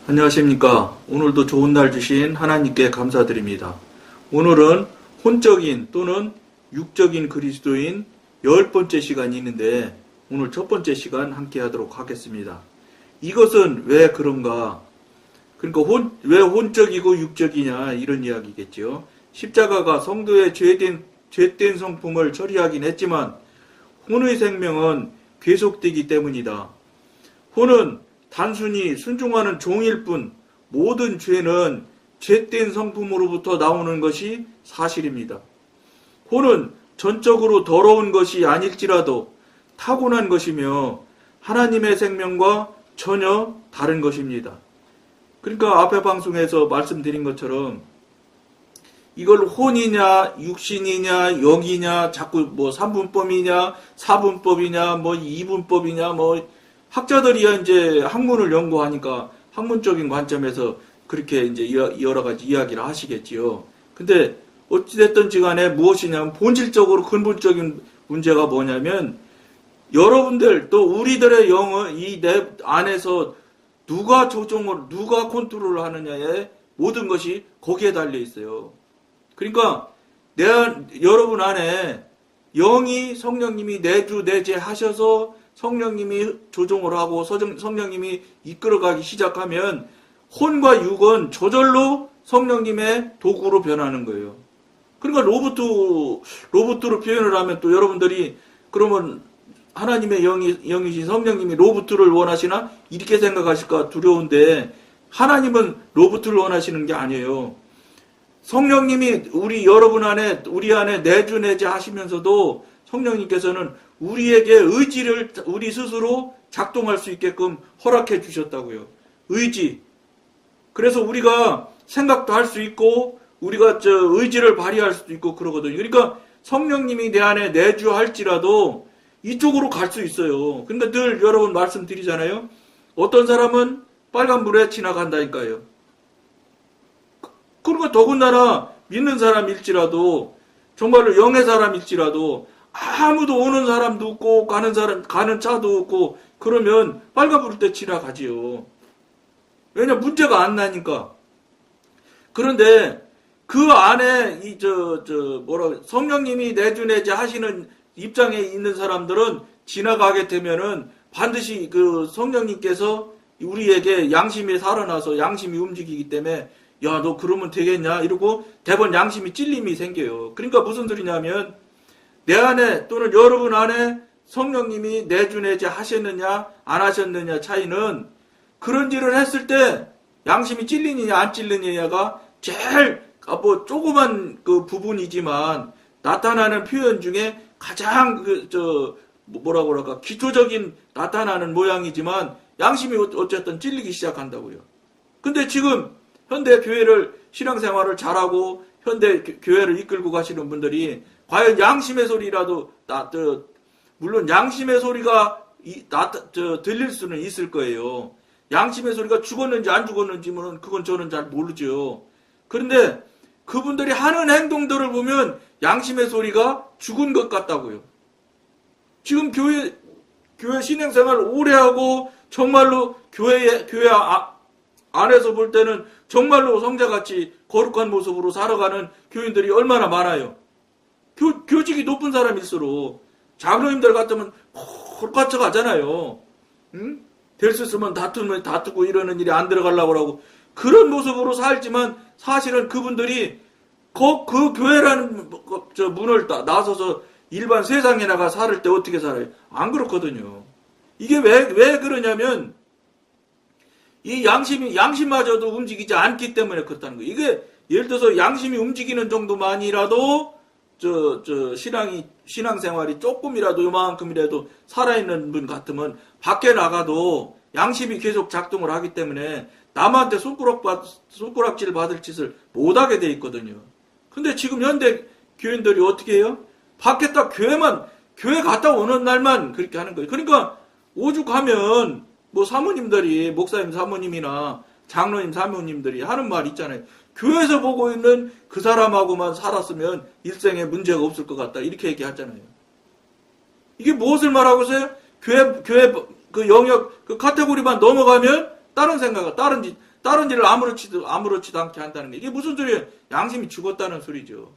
안녕하십니까. 오늘도 좋은 날 주신 하나님께 감사드립니다. 오늘은 혼적인 또는 육적인 그리스도인 10번째 시간이 있는데 오늘 첫 번째 시간 함께 하도록 하겠습니다. 이것은 왜 그런가? 그러니까 왜 혼적이고 육적이냐 이런 이야기겠죠. 십자가가 성도의 죄된 성품을 처리하긴 했지만 혼의 생명은 계속되기 때문이다. 혼은 단순히 순종하는 종일 뿐 모든 죄는 죄된 성품으로부터 나오는 것이 사실입니다. 혼은 전적으로 더러운 것이 아닐지라도 타고난 것이며 하나님의 생명과 전혀 다른 것입니다. 그러니까 앞에 방송에서 말씀드린 것처럼 이걸 혼이냐 육신이냐 영이냐 자꾸 뭐 3분법이냐 4분법이냐 뭐 2분법이냐 뭐 학자들이야 이제 학문을 연구하니까 학문적인 관점에서 그렇게 이제 여러 가지 이야기를 하시겠지요. 근데 어찌됐든지 간에 무엇이냐면 본질적으로 근본적인 문제가 뭐냐면 여러분들 또 우리들의 영은 이 내 안에서 누가 누가 컨트롤을 하느냐에 모든 것이 거기에 달려 있어요. 그러니까 여러분 안에 영이 성령님이 내주 내재하셔서 성령님이 조종을 하고 성령님이 이끌어가기 시작하면 혼과 육은 저절로 성령님의 도구로 변하는 거예요. 그러니까 로봇으로 표현을 하면 또 여러분들이 그러면 하나님의 영이신 성령님이 로봇을 원하시나? 이렇게 생각하실까 두려운데 하나님은 로봇을 원하시는 게 아니에요. 성령님이 우리 안에 내주 하시면서도 성령님께서는 우리에게 의지를 우리 스스로 작동할 수 있게끔 허락해 주셨다고요. 의지. 그래서 우리가 생각도 할 수 있고 우리가 의지를 발휘할 수도 있고 그러거든요. 그러니까 성령님이 내 안에 내주할지라도 이쪽으로 갈 수 있어요. 그러니까 늘 여러분 말씀드리잖아요. 어떤 사람은 빨간불에 지나간다니까요. 그러니까 더군다나 믿는 사람일지라도 정말로 영의 사람일지라도 아무도 오는 사람도 없고 가는 차도 없고 그러면 빨간불 때 지나가지요. 왜냐 문제가 안 나니까. 그런데 그 안에 성령님이 내주내지 하시는 입장에 있는 사람들은 지나가게 되면은 반드시 그 성령님께서 우리에게 양심이 살아나서 양심이 움직이기 때문에 야, 너 그러면 되겠냐? 이러고 대번 양심이 찔림이 생겨요. 그러니까 무슨 소리냐면 내 안에 또는 여러분 안에 성령님이 내주내지 하셨느냐 안 하셨느냐 차이는 그런 일을 했을 때 양심이 찔리느냐 안 찔리느냐가 제일 조그만 그 부분이지만 나타나는 표현 중에 가장 뭐라고 그럴까 기초적인 나타나는 모양이지만 양심이 어쨌든 찔리기 시작한다고요. 근데 지금 현대 교회를 신앙생활을 잘하고 현대 교회를 이끌고 가시는 분들이 과연 양심의 소리라도 물론 양심의 소리가 들릴 수는 있을 거예요. 양심의 소리가 죽었는지 안 죽었는지는 그건 저는 잘 모르죠. 그런데 그분들이 하는 행동들을 보면 양심의 소리가 죽은 것 같다고요. 지금 교회 신앙생활 오래 하고 정말로 교회 안에서 볼 때는 정말로 성자같이 거룩한 모습으로 살아가는 교인들이 얼마나 많아요. 교직이 높은 사람일수록 장로님들 같으면 홀같이 가잖아요. 응? 될 수 있으면 다투고 이러는 일이 안 들어가려고 하고 그런 모습으로 살지만 사실은 그분들이 그 교회라는 문을 나서서 일반 세상에 나가 살을 때 어떻게 살아요? 안 그렇거든요. 이게 왜 그러냐면 이 양심마저도 움직이지 않기 때문에 그렇다는 거예요. 이게 예를 들어서 양심이 움직이는 정도만이라도 신앙생활이 조금이라도 요만큼이라도 살아있는 분 같으면 밖에 나가도 양심이 계속 작동을 하기 때문에 남한테 손가락질 받을 짓을 못하게 돼 있거든요. 근데 지금 현대 교인들이 어떻게 해요? 밖에 딱 교회 갔다 오는 날만 그렇게 하는 거예요. 그러니까 오죽하면 사모님들이 목사님 사모님이나 장로님 사모님들이 하는 말 있잖아요. 교회에서 보고 있는 그 사람하고만 살았으면 일생에 문제가 없을 것 같다. 이렇게 얘기하잖아요. 이게 무엇을 말하고 있어요? 교회 그 영역 그 카테고리만 넘어가면 다른 생각, 다른 일을 아무렇지도 않게 한다는 게 이게 무슨 소리예요? 양심이 죽었다는 소리죠.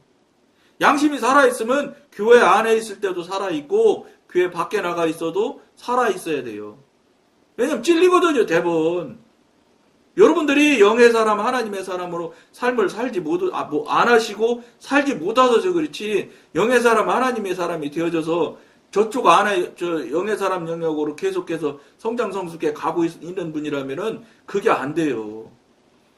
양심이 살아있으면 교회 안에 있을 때도 살아있고 교회 밖에 나가 있어도 살아있어야 돼요. 왜냐면 찔리거든요, 대부분. 여러분들이 영의 사람, 하나님의 사람으로 삶을 살지 안 하시고 살지 못하셔서 그렇지, 영의 사람, 하나님의 사람이 되어져서 저쪽 안에, 영의 사람 영역으로 계속해서 성장 성숙해 가고 있는 분이라면은 그게 안 돼요.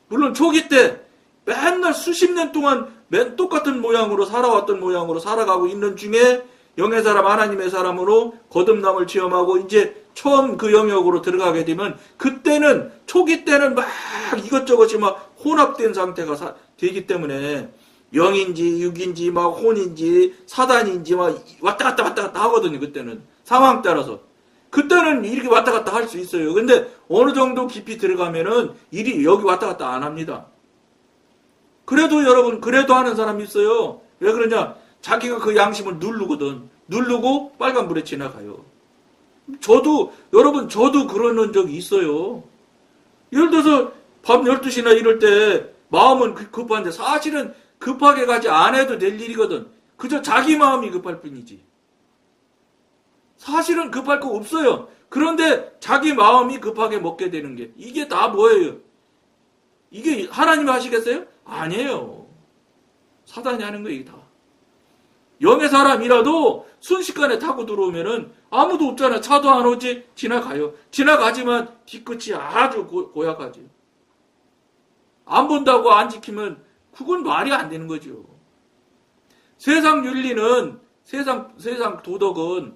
물론 초기 때 맨날 수십 년 동안 똑같은 모양으로 살아왔던 모양으로 살아가고 있는 중에 영의 사람, 하나님의 사람으로 거듭남을 체험하고 이제 처음 그 영역으로 들어가게 되면 그때는 초기 때는 막 이것저것이 막 혼합된 상태가 되기 때문에 영인지 육인지 막 혼인지 사단인지 막 왔다 갔다 하거든요. 그때는 상황 따라서 그때는 이렇게 왔다 갔다 할 수 있어요. 근데 어느 정도 깊이 들어가면은 일이 여기 왔다 갔다 안 합니다. 그래도 여러분 그래도 하는 사람이 있어요. 왜 그러냐? 자기가 그 양심을 누르거든. 누르고 빨간불에 지나가요. 여러분 저도 그러는 적이 있어요. 예를 들어서 밤 12시나 이럴 때 마음은 급한데 사실은 급하게 가지 않아도 될 일이거든. 그저 자기 마음이 급할 뿐이지. 사실은 급할 거 없어요. 그런데 자기 마음이 급하게 먹게 되는 게 이게 다 뭐예요? 이게 하나님이 하시겠어요? 아니에요. 사단이 하는 거예요, 이게 다. 영의 사람이라도 순식간에 타고 들어오면은 아무도 없잖아. 차도 안 오지. 지나가요. 지나가지만 뒤끝이 아주 고약하지. 안 본다고 안 지키면 그건 말이 안 되는 거죠. 세상 윤리는 세상 도덕은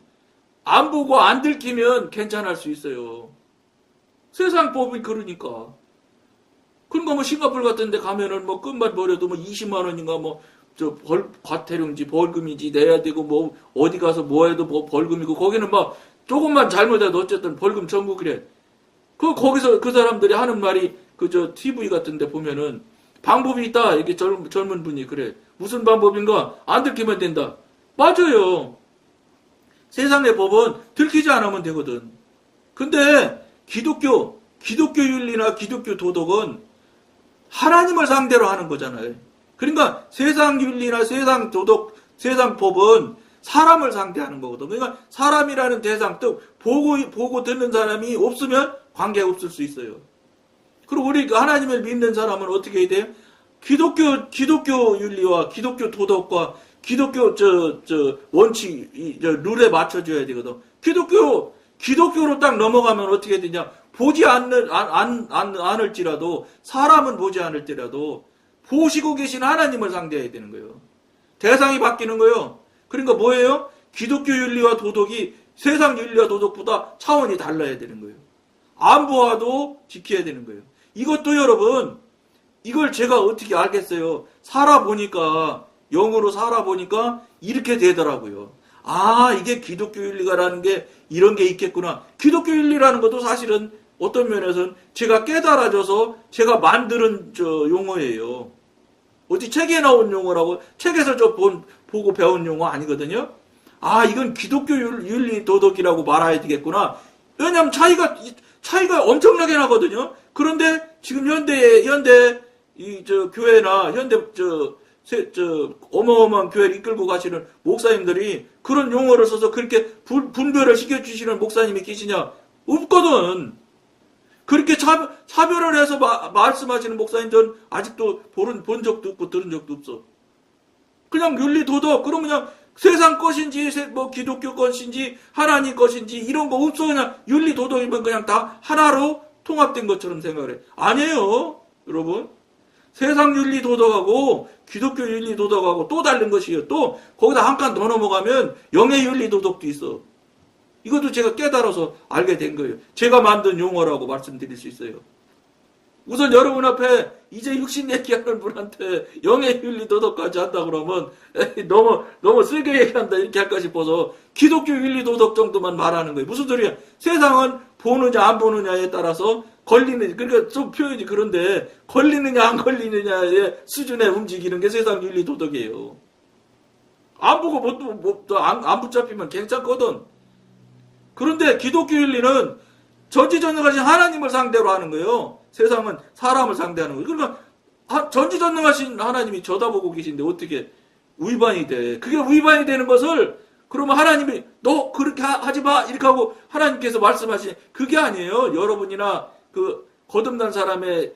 안 보고 안 들키면 괜찮을 수 있어요. 세상 법이 그러니까. 그러니까 뭐 싱가포르 같은 데 가면은 뭐 끝만 버려도 뭐 20만 원인가 뭐 과태료인지 벌금인지 내야 되고 뭐 어디 가서 뭐 해도 뭐 벌금이고 거기는 막 조금만 잘못해도 어쨌든 벌금 전국이래. 거기서 그 사람들이 하는 말이 TV 같은 데 보면은 방법이 있다. 이렇게 젊은 분이 그래. 무슨 방법인가? 안 들키면 된다. 맞아요. 세상의 법은 들키지 않으면 되거든. 근데 기독교 윤리나 기독교 도덕은 하나님을 상대로 하는 거잖아요. 그러니까 세상 윤리나 세상 도덕, 세상 법은 사람을 상대하는 거거든. 그러니까 사람이라는 대상, 또 보고 듣는 사람이 없으면 관계가 없을 수 있어요. 그리고 우리 하나님을 믿는 사람은 어떻게 해야 돼요? 기독교 윤리와 기독교 도덕과 기독교 원칙, 룰에 맞춰줘야 되거든. 기독교로 딱 넘어가면 어떻게 되냐? 보지 않을지라도, 사람은 보지 않을지라도, 보시고 계신 하나님을 상대해야 되는 거예요. 대상이 바뀌는 거예요. 그러니까 뭐예요? 기독교 윤리와 도덕이 세상 윤리와 도덕보다 차원이 달라야 되는 거예요. 안 보아도 지켜야 되는 거예요. 이것도 여러분, 이걸 제가 어떻게 알겠어요? 영으로 살아보니까 이렇게 되더라고요. 아, 이게 기독교 윤리가라는 게 이런 게 있겠구나. 기독교 윤리라는 것도 사실은 어떤 면에서는 제가 깨달아져서 제가 만드는 용어예요. 어디 책에 나온 용어라고 책에서 보고 배운 용어 아니거든요. 아, 이건 기독교 윤리 도덕이라고 말해야 되겠구나. 왜냐하면 차이가 엄청나게 나거든요. 그런데 지금 현대 교회나 어마어마한 교회를 이끌고 가시는 목사님들이 그런 용어를 써서 그렇게 분별을 시켜주시는 목사님이 계시냐? 없거든. 그렇게 차별을 해서 말씀하시는 목사님 전 아직도 본 적도 없고 들은 적도 없어. 그냥 윤리 도덕, 그럼 그냥 세상 것인지 뭐 기독교 것인지 하나님 것인지 이런 거 없어. 그냥 윤리 도덕이면 그냥 다 하나로 통합된 것처럼 생각을 해. 아니에요, 여러분. 세상 윤리 도덕하고 기독교 윤리 도덕하고 또 다른 것이에요. 또 거기다 한 칸 더 넘어가면 영의 윤리 도덕도 있어. 이것도 제가 깨달아서 알게 된 거예요. 제가 만든 용어라고 말씀드릴 수 있어요. 우선 여러분 앞에 이제 육신 얘기하는 분한테 영의 윤리 도덕까지 한다 그러면 너무 세게 얘기한다 이렇게 할까 싶어서 기독교 윤리 도덕 정도만 말하는 거예요. 무슨 소리야? 세상은 보느냐 안 보느냐에 따라서 그러니까 좀 표현이 그런데 걸리느냐 안 걸리느냐의 수준에 움직이는 게 세상 윤리 도덕이에요. 안 보고 안 붙잡히면 괜찮거든. 그런데 기독교 윤리는 전지전능하신 하나님을 상대로 하는 거예요. 세상은 사람을 상대하는 거예요. 그러니까 전지전능하신 하나님이 쳐다보고 계신데 어떻게 위반이 돼? 그게 위반이 되는 것을 그러면 하나님이 너 그렇게 하지 마 이렇게 하고 하나님께서 말씀하신 그게 아니에요. 여러분이나 그 거듭난 사람의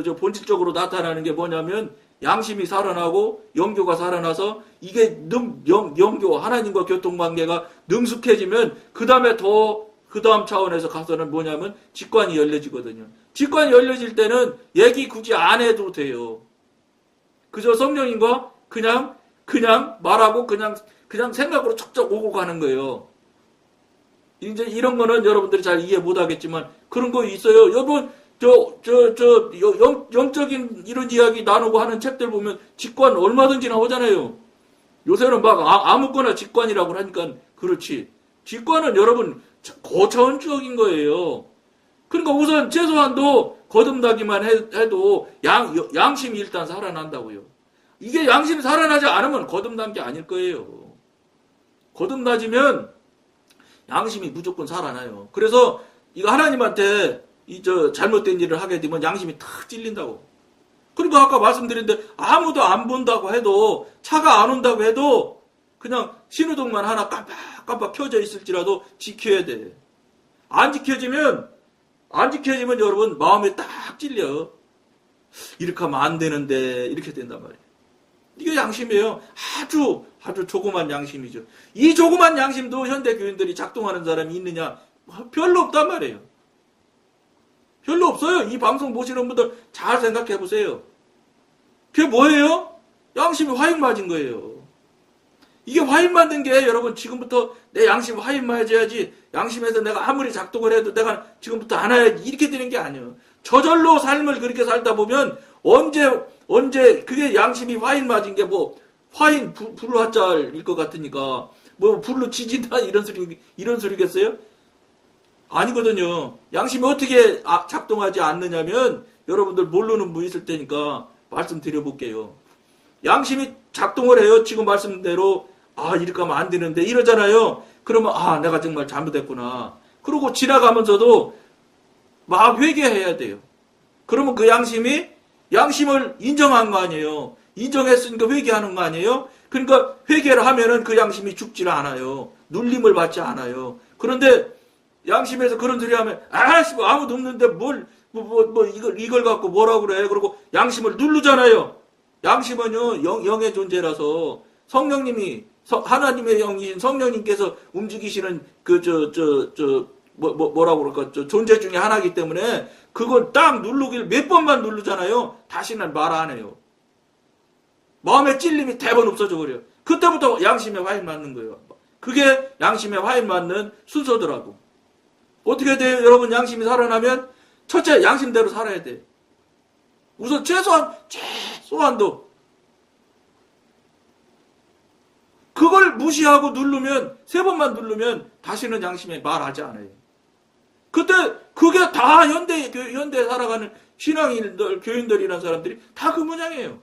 저 본질적으로 나타나는 게 뭐냐면 양심이 살아나고 영교가 살아나서 이게 영교 하나님과 교통관계가 능숙해지면 그 다음에 그 다음 차원에서 가서는 뭐냐면 직관이 열려지거든요. 직관이 열려질 때는 얘기 굳이 안 해도 돼요. 그저 성령님과 그냥 말하고 그냥 생각으로 척척 오고 가는 거예요. 이제 이런 거는 여러분들이 잘 이해 못 하겠지만 그런 거 있어요. 여러분 영적인 이런 이야기 나누고 하는 책들 보면 직관 얼마든지 나오잖아요. 요새는 막 아무거나 직관이라고 하니까 그렇지. 직관은 여러분 고차원적인 거예요. 그러니까 우선 최소한도 거듭나기만 해도 양심이 일단 살아난다고요. 이게 양심이 살아나지 않으면 거듭난 게 아닐 거예요. 거듭나지면 양심이 무조건 살아나요. 그래서 이거 하나님한테 잘못된 일을 하게 되면 양심이 탁 찔린다고. 그러니까 아까 말씀드렸는데 아무도 안 본다고 해도 차가 안 온다고 해도 그냥 신호등만 하나 깜빡깜빡 켜져 있을지라도 지켜야 돼. 안 지켜지면 여러분 마음에 딱 찔려. 이렇게 하면 안 되는데 이렇게 된단 말이에요. 이게 양심이에요. 아주 조그만 양심이죠. 이 조그만 양심도 현대 교인들이 작동하는 사람이 있느냐? 별로 없단 말이에요. 별로 없어요. 이 방송 보시는 분들 잘 생각해 보세요. 그게 뭐예요? 양심이 화인 맞은 거예요. 이게 화인 맞는 게 여러분 지금부터 내 양심 화인 맞아야지 양심에서 내가 아무리 작동을 해도 내가 지금부터 안 해야지 이렇게 되는 게 아니에요. 저절로 삶을 그렇게 살다 보면 언제 그게 양심이 화인 맞은 게 뭐 화인 불화짤일 것 같으니까 뭐 불로 지진다 이런 소리겠어요? 아니거든요. 양심이 어떻게 작동하지 않느냐면 여러분들 모르는 분 있을 테니까 말씀드려볼게요. 양심이 작동을 해요. 지금 말씀대로 이렇게 하면 안 되는데 이러잖아요. 그러면 내가 정말 잘못했구나. 그러고 지나가면서도 막 회개해야 돼요. 그러면 그 양심을 인정한 거 아니에요. 인정했으니까 회개하는 거 아니에요. 그러니까 회개를 하면은 그 양심이 죽지를 않아요. 눌림을 받지 않아요. 그런데 양심에서 그런 소리 하면 아무도 없는데 이걸 갖고 뭐라고 그래. 그리고 양심을 누르잖아요. 양심은요 영의 존재라서 성령님이 하나님의 영이신 성령님께서 움직이시는 뭐라고 그럴까 존재 중에 하나이기 때문에 그걸 딱 누르길 몇 번만 누르잖아요. 다시는 말 안 해요. 마음의 찔림이 대번 없어져 버려요. 그때부터 양심에 화인 맞는 거예요. 그게 양심에 화인 맞는 순서더라고. 어떻게 돼요? 여러분 양심이 살아나면 첫째 양심대로 살아야 돼. 우선 최소한도 그걸 무시하고 누르면 3번만 누르면 다시는 양심에 말하지 않아요. 그때 그게 다 현대 살아가는 신앙인들 교인들이라는 사람들이 다 그 모양이에요.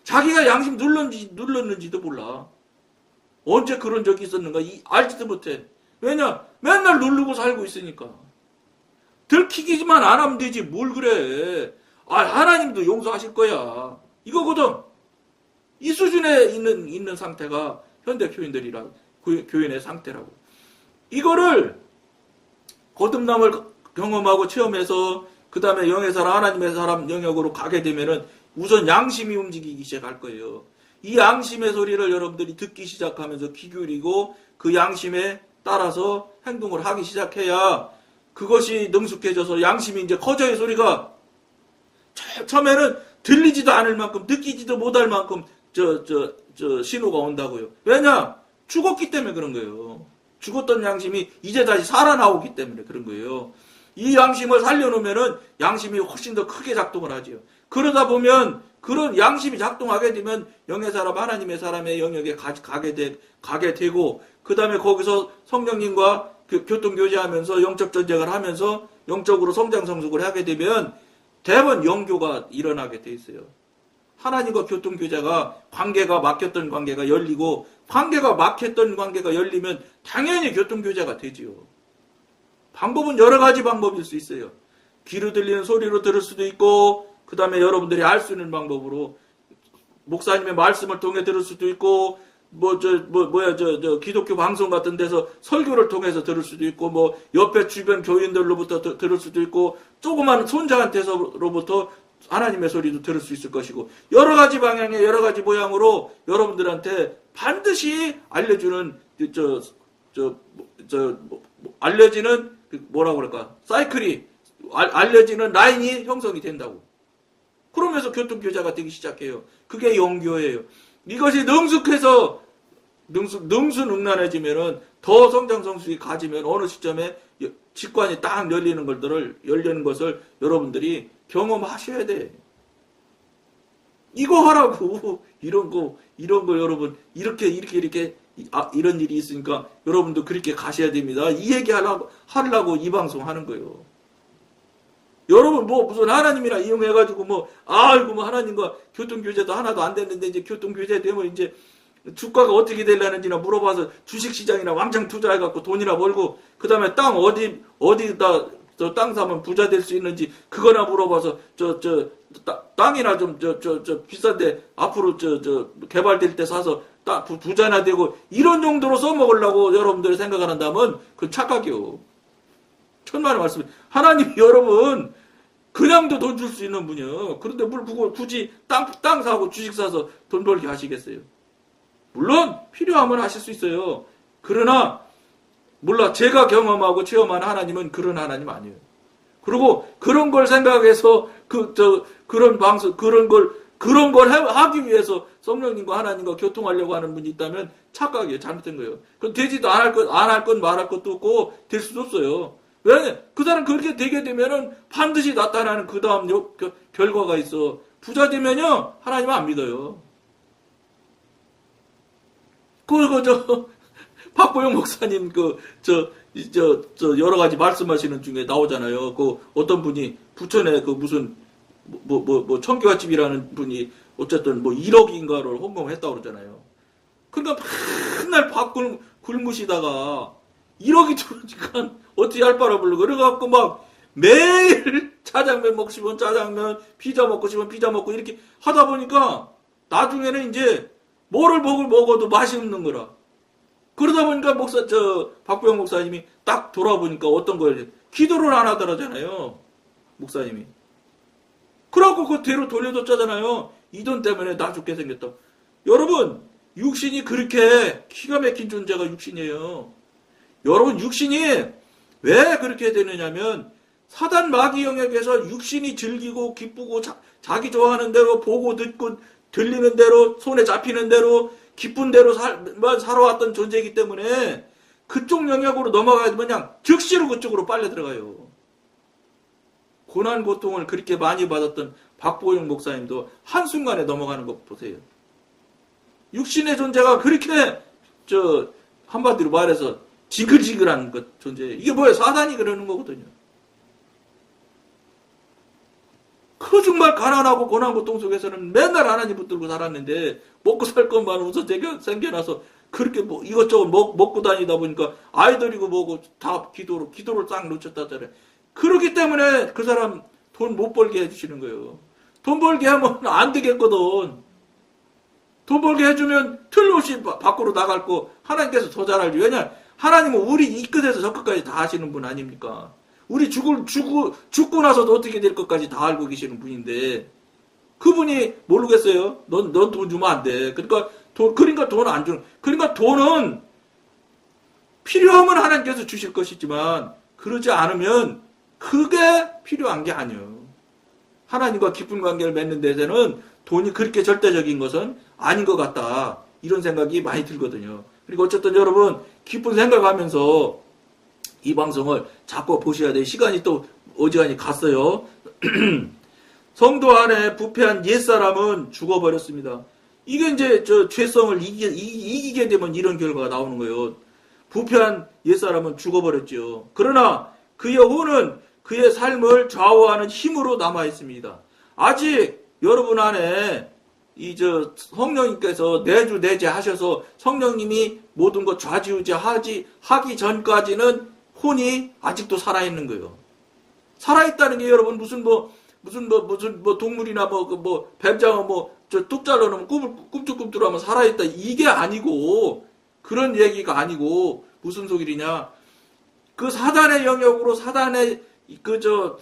자기가 양심 눌렀는지도 몰라. 언제 그런 적이 있었는가 알지도 못해. 왜냐? 맨날 누르고 살고 있으니까. 들키기만 안 하면 되지 뭘 그래. 하나님도 용서하실 거야. 이거거든. 이 수준에 있는 상태가 현대 교인의 상태라고. 이거를 거듭남을 경험하고 체험해서 그 다음에 영의 사람 하나님의 사람 영역으로 가게 되면은 우선 양심이 움직이기 시작할 거예요. 이 양심의 소리를 여러분들이 듣기 시작하면서 귀 기울이고 그 양심에 따라서 행동을 하기 시작해야 그것이 능숙해져서 양심이 이제 커져요. 소리가 처음에는 들리지도 않을 만큼 느끼지도 못할 만큼 신호가 온다고요. 왜냐? 죽었기 때문에 그런 거예요. 죽었던 양심이 이제 다시 살아나오기 때문에 그런 거예요. 이 양심을 살려놓으면은 양심이 훨씬 더 크게 작동을 하지요. 그러다 보면 그런 양심이 작동하게 되면 영의 사람 하나님의 사람의 영역에 가게 되고 그 다음에 거기서 성령님과 교통교제하면서 영적 전쟁을 하면서 영적으로 성장 성숙을 하게 되면 대번 영교가 일어나게 돼 있어요. 하나님과 교통교제가 관계가 막혔던 관계가 열리고 관계가 막혔던 관계가 열리면 당연히 교통교제가 되지요. 방법은 여러 가지 방법일 수 있어요. 귀로 들리는 소리로 들을 수도 있고, 그 다음에 여러분들이 알 수 있는 방법으로 목사님의 말씀을 통해 들을 수도 있고, 기독교 방송 같은 데서 설교를 통해서 들을 수도 있고, 옆에 주변 교인들로부터 들을 수도 있고, 조그만 손자한테서로부터 하나님의 소리도 들을 수 있을 것이고, 여러 가지 방향의 여러 가지 모양으로 여러분들한테 반드시 알려주는, 알려지는, 뭐라고 그럴까, 사이클이, 알려지는 라인이 형성이 된다고. 그러면서 교통교제가 되기 시작해요. 그게 영교예요. 이것이 능숙해서 능수능란해지면은 더 성장성숙이 가지면 어느 시점에 직관이 딱 열리는 것을 여러분들이 경험하셔야 돼. 이거 하라고. 이런 거 여러분 이렇게 이런 일이 있으니까 여러분도 그렇게 가셔야 됩니다. 이 얘기 하려고 이 방송 하는 거예요. 여러분 무슨 하나님이라 이용해가지고 하나님과 교통교제도 하나도 안 됐는데 이제 교통교제 되면 이제 주가가 어떻게 되려는지나 물어봐서 주식시장이나 왕창 투자해갖고 돈이나 벌고, 그 다음에 땅 어디다 땅 사면 부자 될 수 있는지 그거나 물어봐서 땅이나 좀 비싼데 앞으로 개발될 때 사서 부자나 되고, 이런 정도로 써먹으려고 여러분들이 생각을 한다면 그건 착각이요. 천만의 말씀. 하나님이 여러분 그냥도 돈 줄 수 있는 분이요. 그런데 그걸 굳이 땅 사고 주식 사서 돈 벌게 하시겠어요? 물론 필요하면 하실 수 있어요. 그러나 제가 경험하고 체험한 하나님은 그런 하나님 아니에요. 그리고 그런 걸 생각해서 그런 걸 하기 위해서 성령님과 하나님과 교통하려고 하는 분이 있다면 착각이에요. 잘못된 거예요. 그럼 되지도 안 할 건 말할 것도 없고 될 수도 없어요. 왜? 그 사람 그렇게 되게 되면은 반드시 나타나는 그 다음 결과가 있어. 부자 되면요, 하나님 안 믿어요. 박보영 목사님, 여러 가지 말씀하시는 중에 나오잖아요. 어떤 분이 부천에 무슨, 청교화집이라는 분이 어쨌든 1억인가를 헌금했다고 그러잖아요. 그러니까 맨날 밥 굶으시다가 1억이 들어오니까 어떻게 할 바를 모르고, 그래갖고 매일 짜장면 먹고 싶으면 짜장면, 피자 먹고 싶으면 피자 먹고 이렇게 하다 보니까 나중에는 이제 뭐를 먹어도 맛이 없는 거라. 그러다 보니까 박보영 목사님이 딱 돌아보니까 어떤 거예요? 기도를 안 하더라잖아요. 목사님이. 그래갖고 그대로 돌려줬잖아요. 이 돈 때문에 나 죽게 생겼다. 여러분, 육신이 그렇게 기가 막힌 존재가 육신이에요. 여러분, 육신이 왜 그렇게 되느냐면 사단 마귀 영역에서 육신이 즐기고 기쁘고 자기 좋아하는 대로 보고 듣고 들리는 대로 손에 잡히는 대로 기쁜 대로 살아왔던 존재이기 때문에 그쪽 영역으로 넘어가야 되면 그냥 즉시로 그쪽으로 빨려 들어가요. 고난 고통을 그렇게 많이 받았던 박보영 목사님도 한순간에 넘어가는 것 보세요. 육신의 존재가 그렇게 한마디로 말해서 지글지글한 존재예요. 이게 뭐예요? 사단이 그러는 거거든요. 정말 가난하고 고난 고통 속에서는 맨날 하나님 붙들고 살았는데 먹고 살 것만 우선 생겨나서 그렇게 이것저것 먹고 다니다 보니까 아이들이고 뭐고 다 기도를 딱 놓쳤다잖아요. 그렇기 때문에 그 사람 돈 못 벌게 해주시는 거예요. 돈 벌게 하면 안 되겠거든. 돈 벌게 해주면 틀림없이 밖으로 나갈 거 하나님께서 더 잘 알죠. 왜냐? 하나님은 우리 이 끝에서 저 끝까지 다 아시는 분 아닙니까? 우리 죽고 나서도 어떻게 될 것까지 다 알고 계시는 분인데, 그분이 모르겠어요? 넌 돈 주면 안 돼. 그러니까 돈 안 주는. 그러니까 돈은 필요하면 하나님께서 주실 것이지만, 그러지 않으면 그게 필요한 게 아니에요. 하나님과 깊은 관계를 맺는 데서는 돈이 그렇게 절대적인 것은 아닌 것 같다. 이런 생각이 많이 들거든요. 그리고 어쨌든 여러분, 깊은 생각하면서 이 방송을 자꾸 보셔야 돼요. 시간이 또 어지간히 갔어요. 성도 안에 부패한 옛사람은 죽어버렸습니다. 이게 이제 죄성을 이기게 되면 이런 결과가 나오는 거예요. 부패한 옛사람은 죽어버렸죠. 그러나 그의 혼은 그의 삶을 좌우하는 힘으로 남아있습니다. 아직 여러분 안에 성령님께서 내주 하셔서 성령님이 모든 것 좌지우지 하기 전까지는 혼이 아직도 살아있는 거예요. 살아있다는 게 여러분 무슨 동물이나 뱀장어 뚝 잘라놓으면 꿈틀꿈틀하면 살아있다. 이게 아니고, 그런 얘기가 아니고, 무슨 소리냐. 그 사단의 영역으로 사단의 이끌고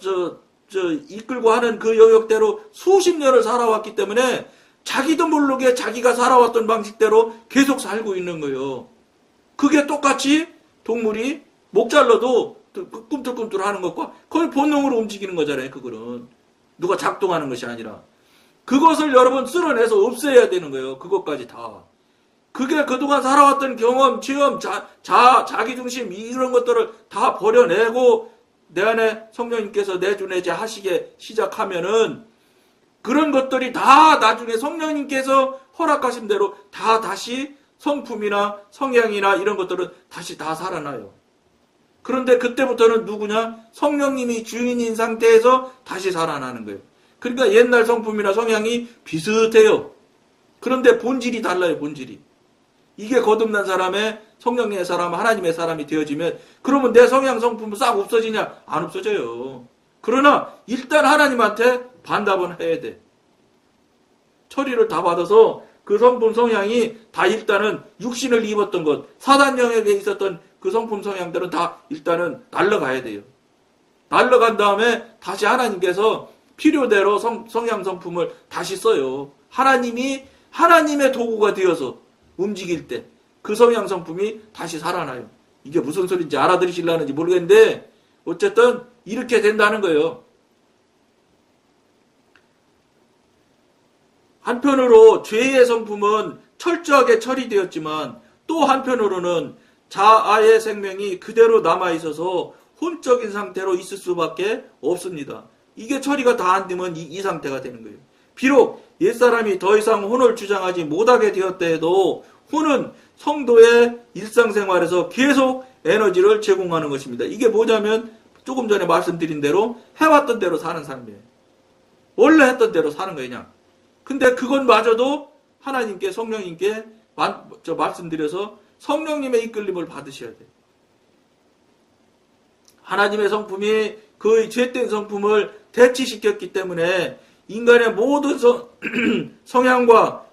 하는 그 영역대로 수십 년을 살아왔기 때문에 자기도 모르게 자기가 살아왔던 방식대로 계속 살고 있는 거예요. 그게 똑같이 동물이 목 잘라도 꿈틀꿈틀 하는 것과 거의 본능으로 움직이는 거잖아요. 그거는 누가 작동하는 것이 아니라 그것을 여러분 쓸어내서 없애야 되는 거예요. 그것까지 다. 그게 그동안 살아왔던 경험, 체험, 자기중심 이런 것들을 다 버려내고 내 안에 성령님께서 내주내제 하시게 시작하면은 그런 것들이 다 나중에 성령님께서 허락하신 대로 다 다시 성품이나 성향이나 이런 것들은 다시 다 살아나요. 그런데 그때부터는 누구냐? 성령님이 주인인 상태에서 다시 살아나는 거예요. 그러니까 옛날 성품이나 성향이 비슷해요. 그런데 본질이 달라요. 본질이. 이게 거듭난 사람의 성령의 사람, 하나님의 사람이 되어지면 그러면 내 성향 성품은 싹 없어지냐? 안 없어져요. 그러나 일단 하나님한테 반답은 해야 돼. 처리를 다 받아서 그 성품 성향이 다 일단은 육신을 입었던 것, 사단 영역에 있었던 그 성품 성향들은 다 일단은 날라가야 돼요. 날라간 다음에 다시 하나님께서 필요대로 성향 성품을 다시 써요. 하나님의 도구가 되어서 움직일 때 그 성향 성품이 다시 살아나요. 이게 무슨 소리인지 알아들으시려는지 모르겠는데 어쨌든 이렇게 된다는 거예요. 한편으로 죄의 성품은 철저하게 처리되었지만 또 한편으로는 자아의 생명이 그대로 남아있어서 혼적인 상태로 있을 수밖에 없습니다. 이게 처리가 다 안 되면 이 상태가 되는 거예요. 비록 옛사람이 더 이상 혼을 주장하지 못하게 되었다 해도 혼은 성도의 일상생활에서 계속 에너지를 제공하는 것입니다. 이게 뭐냐면 조금 전에 말씀드린 대로 해왔던 대로 사는 삶이에요. 원래 했던 대로 사는 거예요. 그냥. 근데 그것마저도 하나님께 성령님께 말씀드려서 성령님의 이끌림을 받으셔야 돼요. 하나님의 성품이 그 죄된 성품을 대치시켰기 때문에 인간의 모든 성향과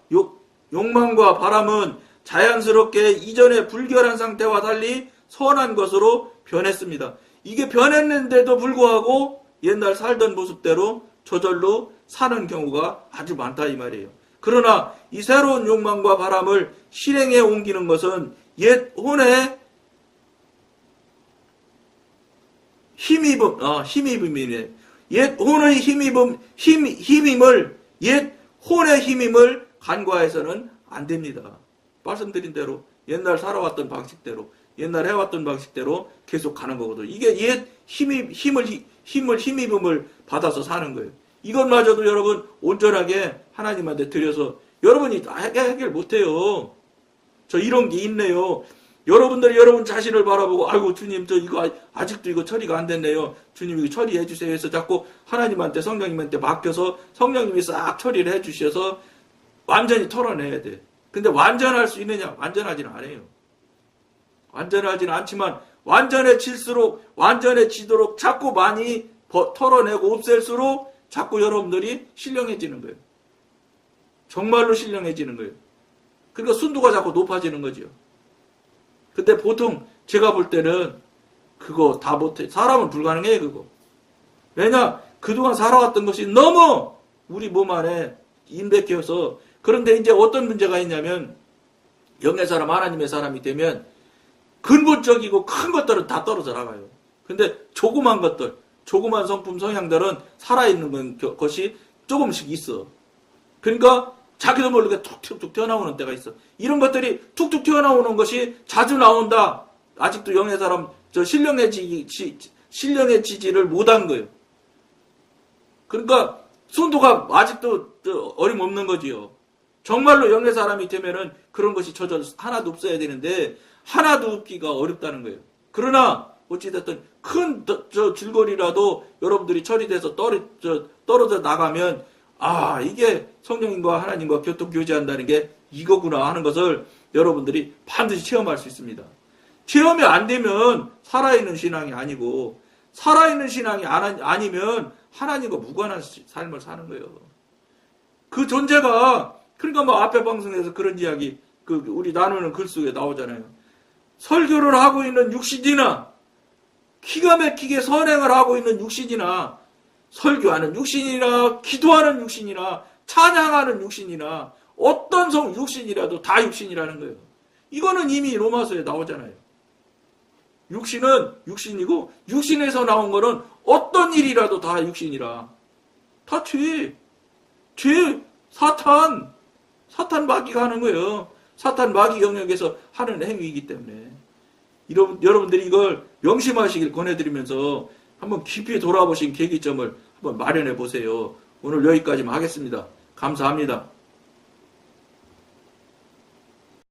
욕망과 바람은 자연스럽게 이전의 불결한 상태와 달리 선한 것으로 변했습니다. 이게 변했는데도 불구하고 옛날 살던 모습대로 저절로 사는 경우가 아주 많다 이 말이에요. 그러나 이 새로운 욕망과 바람을 실행에 옮기는 것은 옛 혼의 힘입음이네. 옛 혼의 옛 혼의 힘임을 간과해서는 안 됩니다. 말씀드린 대로 옛날 살아왔던 방식대로 옛날 해왔던 방식대로 계속 가는 거거든요. 이게 옛 힘입음을 받아서 사는 거예요. 이것마저도 여러분 온전하게 하나님한테 드려서 여러분이 해결 못해요. 저 이런 게 있네요. 여러분들이 여러분 자신을 바라보고 아이고 주님 저 이거 아직도 이거 처리가 안 됐네요. 주님 이거 처리해 주세요 해서 자꾸 하나님한테 성령님한테 맡겨서 성령님이 싹 처리를 해 주셔서 완전히 털어내야 돼. 근데 완전할 수 있느냐? 완전하지는 않아요. 완전하지는 않지만 완전해지도록 자꾸 많이 털어내고 없앨수록 자꾸 여러분들이 신령해지는 거예요. 정말로 신령해지는 거예요. 그러니까 순도가 자꾸 높아지는 거죠. 근데 보통 제가 볼 때는 그거 다 못해. 사람은 불가능해요, 그거. 왜냐? 그동안 살아왔던 것이 너무 우리 몸 안에 인백해서 그런데 이제 어떤 문제가 있냐면 영의 사람, 하나님의 사람이 되면 근본적이고 큰 것들은 다 떨어져 나가요. 근데 조그만 것들, 조그만 성품, 성향들은 살아있는 것이 조금씩 있어. 그러니까 자기도 모르게 툭툭 튀어나오는 때가 있어. 이런 것들이 툭툭 튀어나오는 것이 자주 나온다. 아직도 영의 사람 신령해지지를 못한 거예요. 그러니까 순도가 아직도 어림없는 거지요. 정말로 영의 사람이 되면은 그런 것이 저절로 하나도 없어야 되는데 하나도 없기가 어렵다는 거예요. 그러나 어찌됐든 큰 줄거리라도 여러분들이 처리돼서 떨어져 나가면 아 이게 성령님과 하나님과 교통교제한다는 게 이거구나 하는 것을 여러분들이 반드시 체험할 수 있습니다. 체험이 안 되면 살아있는 신앙이 아니고 살아있는 신앙이 아니면 하나님과 무관한 삶을 사는 거예요. 그 존재가, 그러니까 뭐 앞에 방송에서 그런 이야기, 우리 나누는 글 속에 나오잖아요. 설교를 하고 있는 육신이나, 기가 막히게 선행을 하고 있는 육신이나, 설교하는 육신이나, 기도하는 육신이나, 찬양하는 육신이나, 어떤 육신이라도 다 육신이라는 거예요. 이거는 이미 로마서에 나오잖아요. 육신은 육신이고, 육신에서 나온 거는 어떤 일이라도 다 육신이라. 다 죄, 사탄 마귀가 하는 거예요. 사탄 마귀 영역에서 하는 행위이기 때문에. 여러분들이 이걸 명심하시길 권해드리면서 한번 깊이 돌아보신 계기점을 한번 마련해 보세요. 오늘 여기까지만 하겠습니다. 감사합니다.